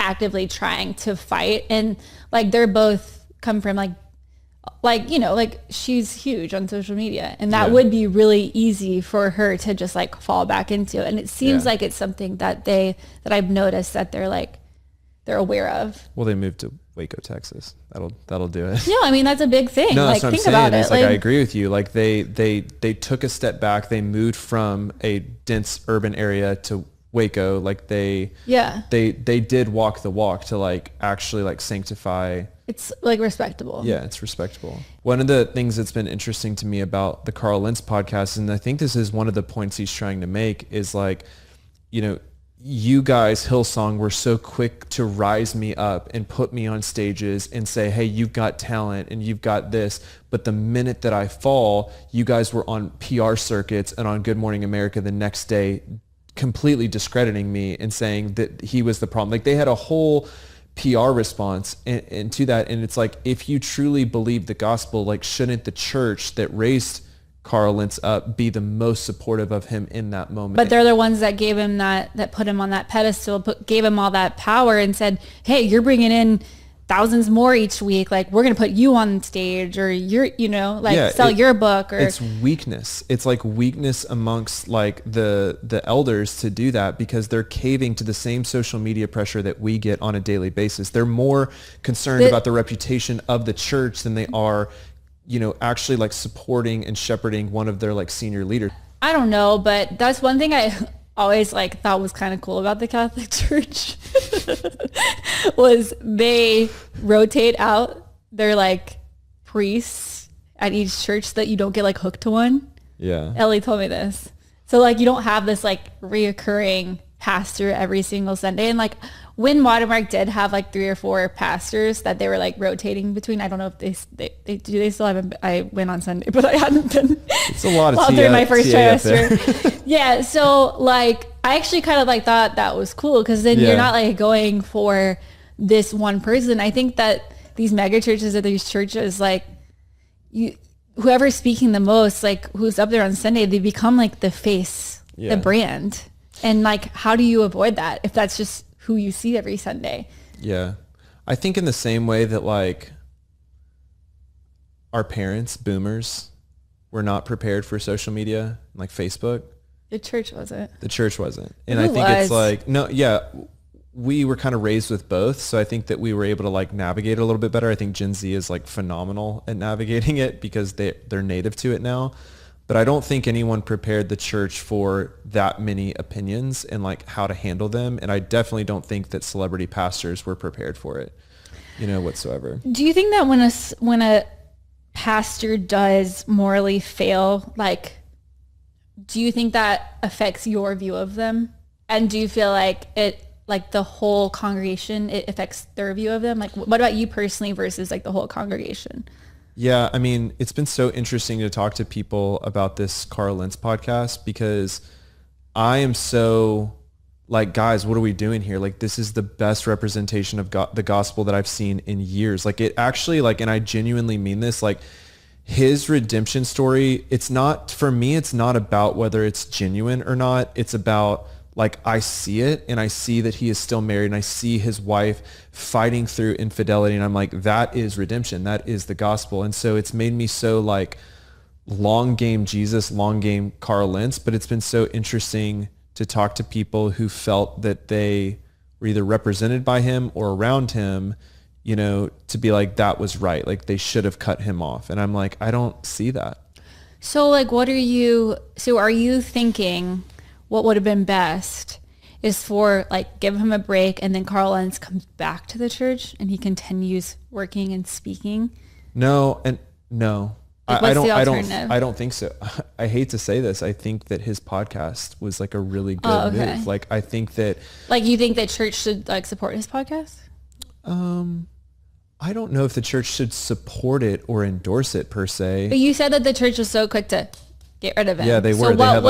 actively trying to fight. And like, they're both come from like, you know, like she's huge on social media, and that would be really easy for her to just like fall back into. And it seems like it's something that I've noticed that they're aware of. Well, they moved to Waco, Texas. That'll do it. Yeah, I mean, that's a big thing. No, like, that's what think I'm saying. about it. It's like, I agree with you. Like they took a step back. They moved from a dense urban area to Waco. Like they did walk the walk to like actually like sanctify. It's like respectable. Yeah, it's respectable. One of the things that's been interesting to me about the Carl Lentz podcast, and I think this is one of the points he's trying to make, is like, you know, you guys, Hillsong, were so quick to rise me up and put me on stages and say, hey, you've got talent and you've got this. But the minute that I fall, you guys were on PR circuits and on Good Morning America the next day, completely discrediting me and saying that he was the problem. Like they had a whole PR response and to that. And it's like, if you truly believe the gospel, like shouldn't the church that raised Carl Lentz up be the most supportive of him in that moment? But they're the ones that gave him that put him on that pedestal, gave him all that power and said, hey, you're bringing in thousands more each week. Like, we're going to put you on stage, or you're, you know, like sell your book. Or it's weakness. It's like weakness amongst like the elders to do that, because they're caving to the same social media pressure that we get on a daily basis. They're more concerned about the reputation of the church than they are, you know, actually like supporting and shepherding one of their like senior leaders. I don't know, but that's one thing I always like thought was kind of cool about the Catholic Church was they rotate out their like priests at each church so that you don't get like hooked to one. Yeah. Ellie told me this. So like you don't have this like reoccurring pastor every single Sunday. And like when Watermark did have like 3 or 4 pastors that they were like rotating between, I don't know if they still haven't. I went on Sunday, but I hadn't been. It's a lot of during my first trimester. Yeah, so like I actually kind of like thought that was cool, because then you're not like going for this one person. I think that these mega churches or these churches, like whoever's speaking the most, like who's up there on Sunday, they become like the face, the brand. And like, how do you avoid that if that's just who you see every Sunday? Yeah. I think in the same way that like our parents, boomers, were not prepared for social media, like Facebook. The church wasn't. The church wasn't. And I think it's like, no, yeah, we were kind of raised with both. So I think that we were able to like navigate it a little bit better. I think Gen Z is like phenomenal at navigating it because they're native to it now. But I don't think anyone prepared the church for that many opinions and like how to handle them. And I definitely don't think that celebrity pastors were prepared for it, you know, whatsoever. Do you think that when a pastor does morally fail, like, do you think that affects your view of them? And do you feel like like the whole congregation, it affects their view of them? Like, what about you personally versus like the whole congregation? Yeah, I mean, it's been so interesting to talk to people about this Carl Lentz podcast, because I am so like, guys, what are we doing here? Like, this is the best representation of the gospel that I've seen in years. Like, it actually, like, and I genuinely mean this, like, his redemption story, it's not, for me, it's not about whether it's genuine or not. It's about, like, I see it and I see that he is still married and I see his wife fighting through infidelity. And I'm like, that is redemption. That is the gospel. And so it's made me so like long game Jesus, long game Carl Lentz. But it's been so interesting to talk to people who felt that they were either represented by him or around him, you know, to be like, that was right. Like they should have cut him off. And I'm like, I don't see that. So like, are you thinking what would have been best is for like give him a break and then Carl Lentz comes back to the church and he continues working and speaking? No. Like, I don't think so. I hate to say this. I think that his podcast was like a really good move. Like I think that, like, you think that church should like support his podcast? I don't know if the church should support it or endorse it per se. But you said that the church was so quick to get rid of him. Yeah, they were. So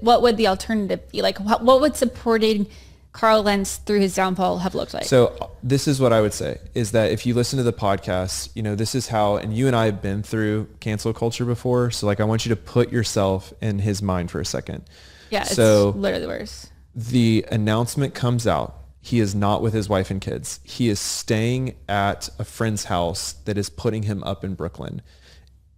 what would the alternative be? Like, what would supporting Carl Lentz through his downfall have looked like? So this is what I would say, is that if you listen to the podcast, you know, this is how, and you and I have been through cancel culture before. So like, I want you to put yourself in his mind for a second. Yeah, it's literally the worst. The announcement comes out. He is not with his wife and kids. He is staying at a friend's house that is putting him up in Brooklyn.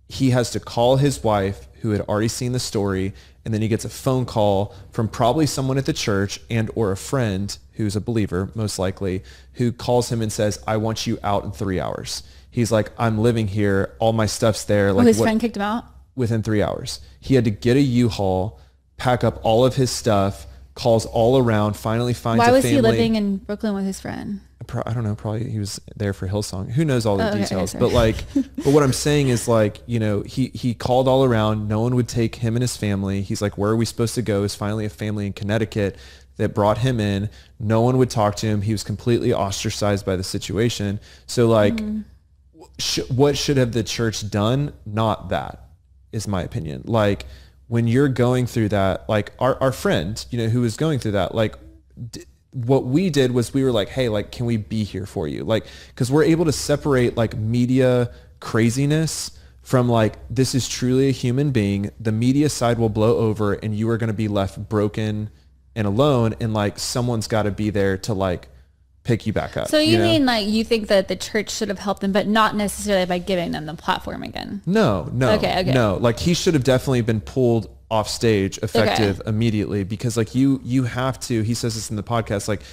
He has to call his wife, who had already seen the story, and then he gets a phone call from probably someone at the church and or a friend who's a believer, most likely, who calls him and says, I want you out in 3 hours. He's like, I'm living here. All my stuff's there. Like, his friend kicked him out? Within 3 hours. He had to get a U-Haul, pack up all of his stuff, calls all around, finally finds a family. Why was he living in Brooklyn with his friend? I don't know. Probably he was there for Hillsong. Who knows all the details? Okay, but like, but what I'm saying is like, you know, he called all around. No one would take him and his family. He's like, where are we supposed to go? Is finally a family in Connecticut that brought him in. No one would talk to him. He was completely ostracized by the situation. So like, what should have the church done? Not that, is my opinion. Like, when you're going through that, like our friend, you know, who was going through that, like what we did was we were like, hey, like, can we be here for you? Like, cause we're able to separate like media craziness from like, this is truly a human being. The media side will blow over and you are going to be left broken and alone. And like, someone's got to be there to like pick you back up. So you mean like you think that the church should have helped them, but not necessarily by giving them the platform again? No. Okay. No, like he should have definitely been pulled off stage effective immediately, because like you have to, he says this in the podcast, like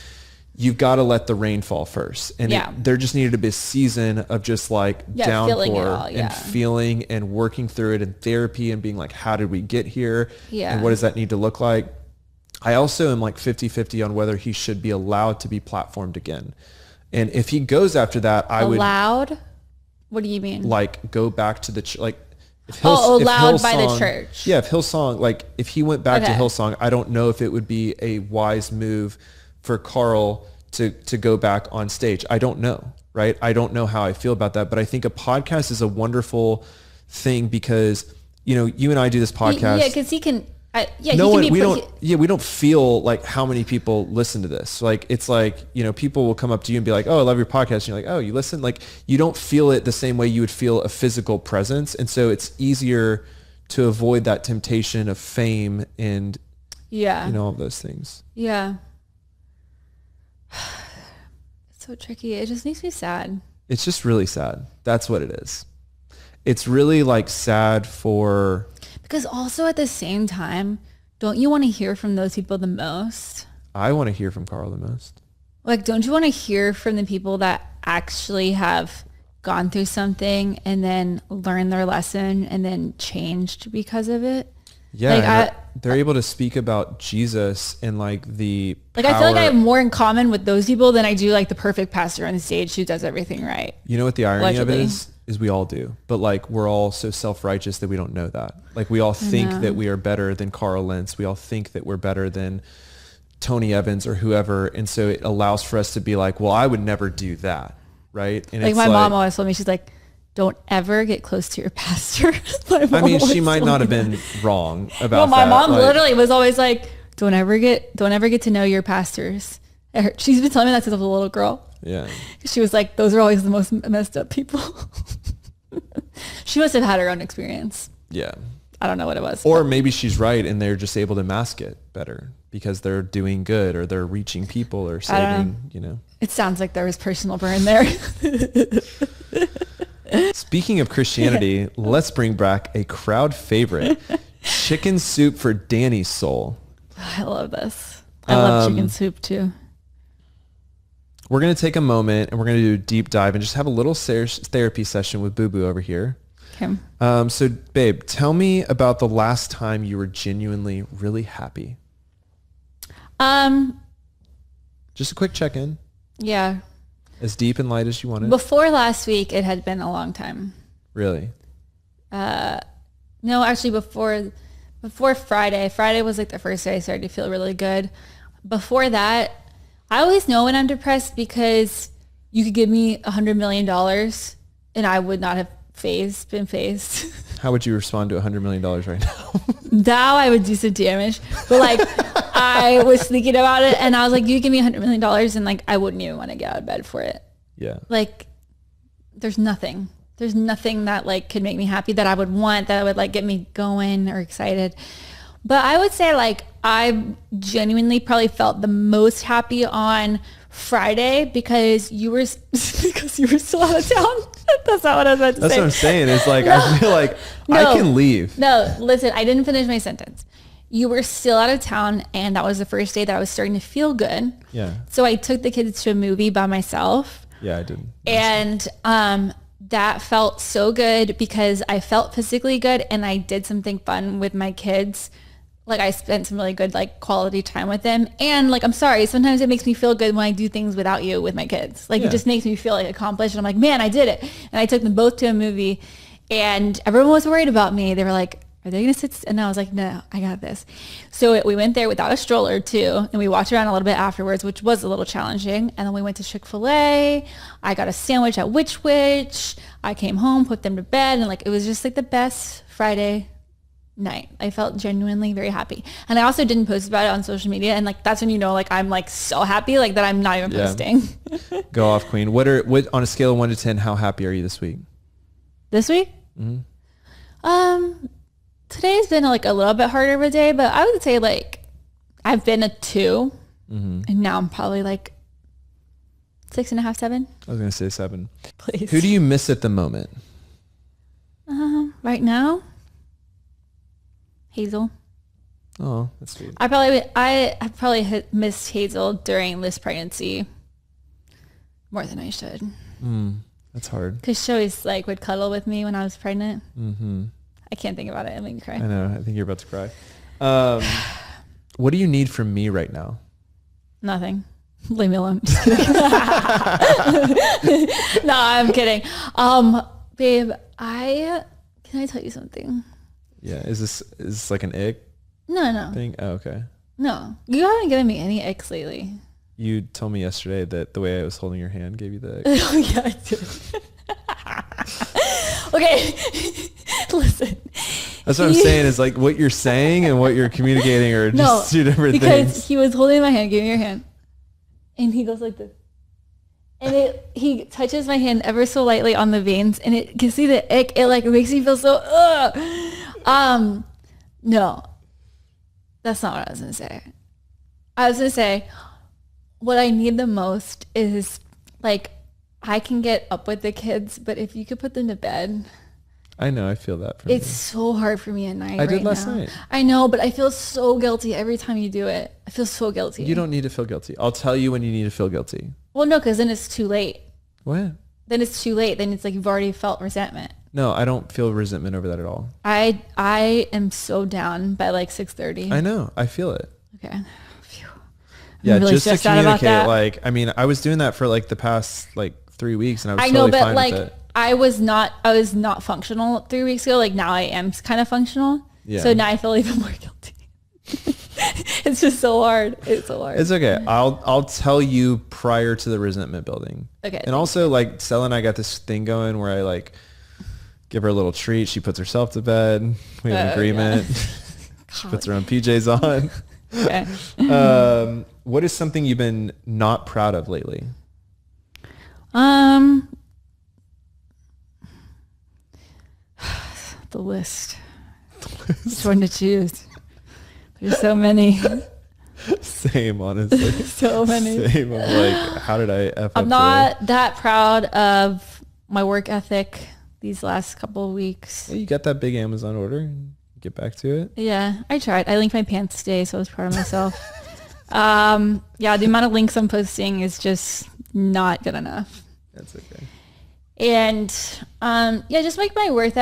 you've got to let the rain fall first. And there just needed to be a season of just like downpour and feeling and working through it in therapy and being like, how did we get here? And what does that need to look like? I also am like 50-50 on whether he should be allowed to be platformed again. And if he goes after that, I would... Allowed? What do you mean? Like go back to the... like. Allowed by the church. Yeah, if Hillsong, like if he went back to Hillsong, I don't know if it would be a wise move for Carl to go back on stage. I don't know, right? I don't know how I feel about that, but I think a podcast is a wonderful thing because, you know, you and I do this podcast. Yeah, because he can... we don't feel like how many people listen to this. Like, it's like, you know, people will come up to you and be like, oh, I love your podcast. And you're like, oh, you listen? Like, you don't feel it the same way you would feel a physical presence. And so it's easier to avoid that temptation of fame and, you know, all those things. Yeah. It's so tricky. It just makes me sad. It's just really sad. That's what it is. It's really like sad for... Because also at the same time, don't you want to hear from those people the most? I want to hear from Carl the most. Like, don't you want to hear from the people that actually have gone through something and then learned their lesson and then changed because of it? Yeah, like they're able to speak about Jesus and like the like power. I feel like I have more in common with those people than I do like the perfect pastor on the stage who does everything right. You know what the irony of it is we all do, but like we're all so self-righteous that we don't know that. Like we all think that we are better than Carl Lentz. We all think that we're better than Tony Evans or whoever, and so it allows for us to be like, well, I would never do that, right? And like my mom always told me, she's like, don't ever get close to your pastor. I mean, she might not have been wrong about that. My mom literally was always like, don't ever get to know your pastors. She's been telling me that since I was a little girl. Yeah. She was like, those are always the most messed up people. She must have had her own experience. Yeah. I don't know what it was. Or maybe she's right and they're just able to mask it better because they're doing good or they're reaching people or saving, you know. It sounds like there was personal burn there. Speaking of Christianity, let's bring back a crowd favorite, chicken soup for Danny's soul. I love this. I love chicken soup too. We're going to take a moment and we're going to do a deep dive and just have a little therapy session with Boo Boo over here. Okay. So babe, tell me about the last time you were genuinely really happy. Just a quick check-in. Yeah. As deep and light as you wanted. Before last week, it had been a long time. Really? No, actually before Friday. Friday was like the first day I started to feel really good. Before that, I always know when I'm depressed because you could give me $100 million and I would not have been phased. How would you respond to $100 million right now? Now I would do some damage. But like I was thinking about it and I was like, you give me $100 million and like I wouldn't even want to get out of bed for it. Yeah. Like there's nothing that like could make me happy that I would want, that would like get me going or excited. But I would say like I genuinely probably felt the most happy on Friday because you were still out of town. That's not what I was about to say. That's what I'm saying. It's like, I feel like I can leave. No, listen, I didn't finish my sentence. You were still out of town, and that was the first day that I was starting to feel good. Yeah. So I took the kids to a movie by myself. Yeah, I did. And that felt so good because I felt physically good, and I did something fun with my kids. Like I spent some really good like quality time with them. And like, I'm sorry, sometimes it makes me feel good when I do things without you with my kids. Like it just makes me feel like accomplished. And I'm like, man, I did it. And I took them both to a movie, and everyone was worried about me. They were like, are they going to sit? And I was like, no, I got this. So we went there without a stroller too. And we walked around a little bit afterwards, which was a little challenging. And then we went to Chick-fil-A. I got a sandwich at Which Wich. I came home, put them to bed. And like, it was just like the best Friday night. I felt genuinely very happy. And I also didn't post about it on social media. And like, that's when you know, like, I'm like so happy, like that I'm not even posting. Go off, Queen. What on a scale of 1 to 10, how happy are you this week? This week? Today's been like a little bit harder of a day, but I would say like I've been a 2 and now I'm probably like 6.5, 7. I was going to say 7. Please. Who do you miss at the moment? Right now? Hazel. Oh, that's sweet. I probably missed Hazel during this pregnancy more than I should. That's hard. Because she always like would cuddle with me when I was pregnant. I can't think about it. It made me cry. I know. I think you're about to cry. What do you need from me right now? Nothing. Leave me alone. Just kidding. No, I'm kidding. Babe, can I tell you something? Yeah. Is this like an ick No. thing? Oh, okay. No. You haven't given me any icks lately. You told me yesterday that the way I was holding your hand gave you the ick. Oh, yeah, I did. Okay. Listen. That's what I'm saying is like what you're saying and what you're communicating are just two different things. Because he was holding my hand, giving me your hand. And he goes like this. And he touches my hand ever so lightly on the veins, and it can see the ick. It like makes me feel so no. That's not what I was gonna say. I was gonna say what I need the most is like I can get up with the kids, but if you could put them to bed. I know, I feel that. It's so hard for me at night. I did last night. I know, but I feel so guilty every time you do it. I feel so guilty. You don't need to feel guilty. I'll tell you when you need to feel guilty. Well, no, because then it's too late. What? Then it's too late. Then it's like you've already felt resentment. No, I don't feel resentment over that at all. I am so down by like 6:30. I know. I feel it. Okay. Phew. Yeah, really just to communicate. Like, I mean, I was doing that for like the past like 3 weeks, and I was totally fine with it. I was not functional 3 weeks ago. Like now I am kind of functional. Yeah. So now I feel even more guilty. It's just so hard. It's so hard. It's okay. I'll tell you prior to the resentment building. Okay. And also like Stella and I got this thing going where I like give her a little treat. She puts herself to bed. We have an agreement. She puts her own PJs on. Okay. What is something you've been not proud of lately? The list. Which one to choose? There's so many. Same, honestly. So many. Same. I'm like, how did I F up I'm not that proud of my work ethic these last couple of weeks. Yeah, you got that big Amazon order and get back to it. Yeah, I tried. I linked my pants today, so I was proud of myself. Yeah, the amount of links I'm posting is just not good enough. That's okay. And yeah, just like my work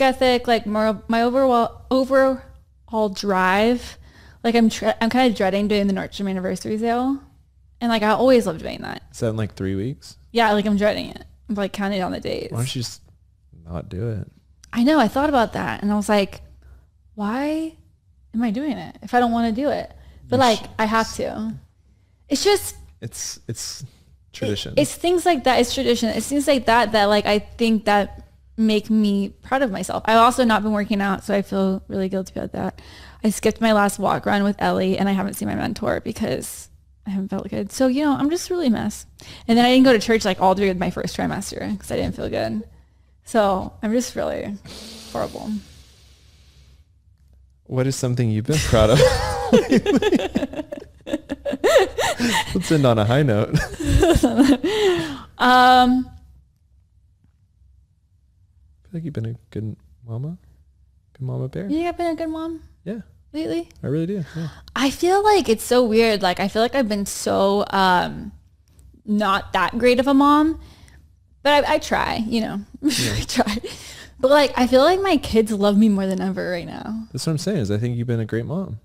ethic, like more my overall drive. Like I'm kind of dreading doing the Nordstrom anniversary sale, and like I always love doing that. Is that in like 3 weeks? Yeah, like I'm dreading it. I'm like counting down the days. Why don't you just not do it? I know. I thought about that, and I was like, why am I doing it if I don't want to do it? But like I have to. It's just it's tradition. It's things like that. It's tradition. It's things like that like I think that make me proud of myself. I've also not been working out, so I feel really guilty about that. I skipped my last walk run with Ellie, and I haven't seen my mentor because I haven't felt good. So, you know, I'm just really a mess. And then I didn't go to church like all through my first trimester because I didn't feel good. So I'm just really horrible. What is something you've been proud of? Let's end on a high note. I feel like you've been a good mama bear. You think I've been a good mom? Yeah. Lately? I really do. Yeah. I feel like it's so weird. Like, I feel like I've been so not that great of a mom, but I try, you know. Yeah. I try. But like, I feel like my kids love me more than ever right now. That's what I'm saying is I think you've been a great mom.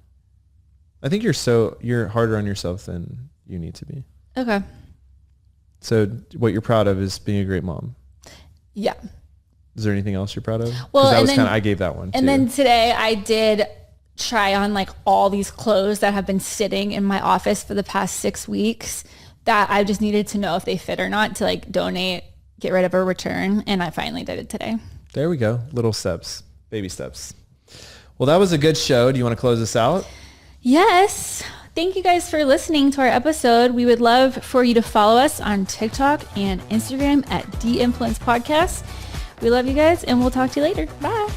I think you're harder on yourself than you need to be. Okay. So what you're proud of is being a great mom. Yeah. Is there anything else you're proud of? Well, I gave that one. And then today I did try on like all these clothes that have been sitting in my office for the past 6 weeks that I just needed to know if they fit or not to like donate, get rid of, or return. And I finally did it today. There we go. Little steps, baby steps. Well, that was a good show. Do you want to close this out? Yes. Thank you guys for listening to our episode. We would love for you to follow us on TikTok and Instagram at The Influence Podcast. We love you guys, and we'll talk to you later. Bye.